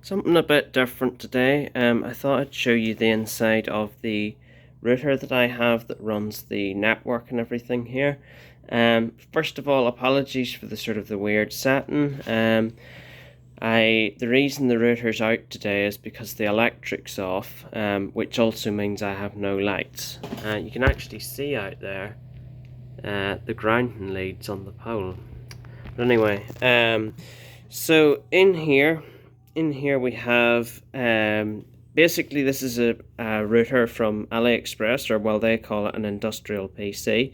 Something a bit different today. I thought I'd show you the inside of the router that I have that runs the network and everything here. First of all, apologies for the weird setting. The reason the router's out today is because the electric's off, which also means I have no lights. You can actually see out there the grounding leads on the pole. But anyway, so in here we have basically this is a router from AliExpress, or well, they call it an industrial PC.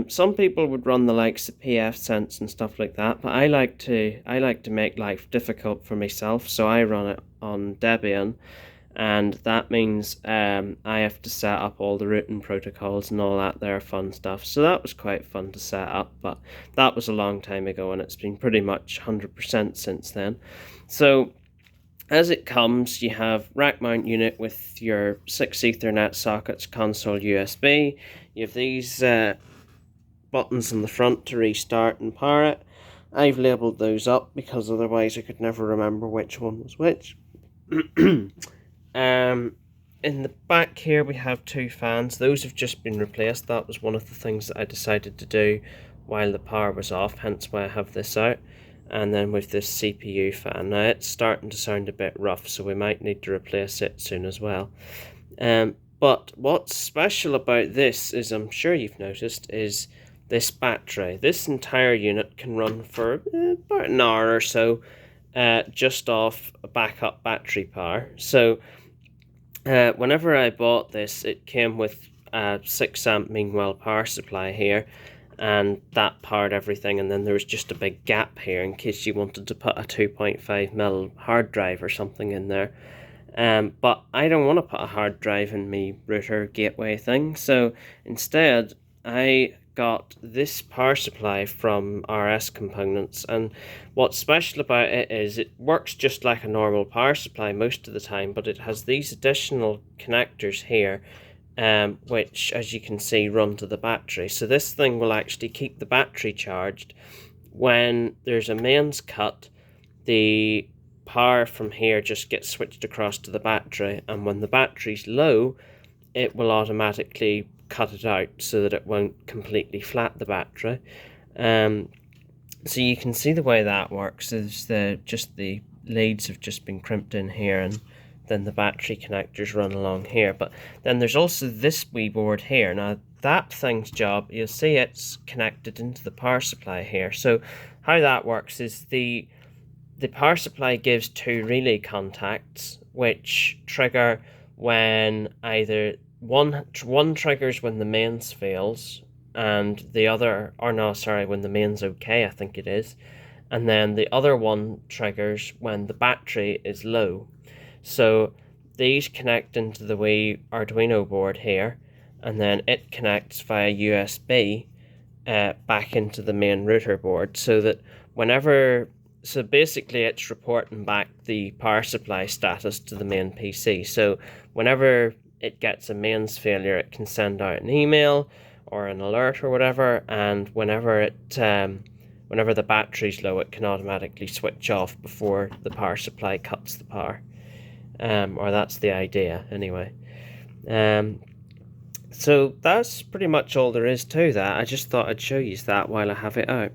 Some people would run the likes of pfSense and stuff like that, but I like to make life difficult for myself, so I run it on Debian, and that means I have to set up all the routing protocols and all that there fun stuff. So that was quite fun to set up, but that was a long time ago, and it's been pretty much 100% since then. So as it comes, you have rack mount unit with your 6 Ethernet sockets, console USB. You have these buttons in the front to restart and power it. I've labelled those up because otherwise I could never remember which one was which. In the back here we have 2 fans. Those have just been replaced. That was one of the things that I decided to do while the power was off, hence why I have this out. And then with this CPU fan, now it's starting to sound a bit rough, so we might need to replace it soon as well. But what's special about this is, I'm sure you've noticed, is this battery. This entire unit can run for about an hour or so, just off a backup battery power. So whenever I bought this, it came with a 6 amp Meanwhile power supply here, and that powered everything, and then there was just a big gap here in case you wanted to put a 2.5mm hard drive or something in there. But I don't want to put a hard drive in my router gateway thing, so instead I got this power supply from RS Components, and what's special about it is it works just like a normal power supply most of the time, but it has these additional connectors here, which, as you can see, run to the battery. So this thing will actually keep the battery charged. When there's a mains cut, the power from here just gets switched across to the battery, and when the battery's low, it will automatically cut it out so that it won't completely flat the battery. So you can see the way that works is the leads have just been crimped in here, and then the battery connectors run along here. But then there's also this wee board here. Now that thing's job, you'll see it's connected into the power supply here. So how that works is the power supply gives 2 relay contacts, which trigger when either one triggers when the mains fails, and the other, or no, sorry, when the mains okay, I think it is, and then the other one triggers when the battery is low. So these connect into the wee Arduino board here, and then it connects via USB back into the main router board, so that so basically it's reporting back the power supply status to the main PC. So whenever it gets a mains failure, it can send out an email or an alert or whatever, and whenever the battery's low, it can automatically switch off before the power supply cuts the power. Or that's the idea anyway. So that's pretty much all there is to that. I just thought I'd show you that while I have it out.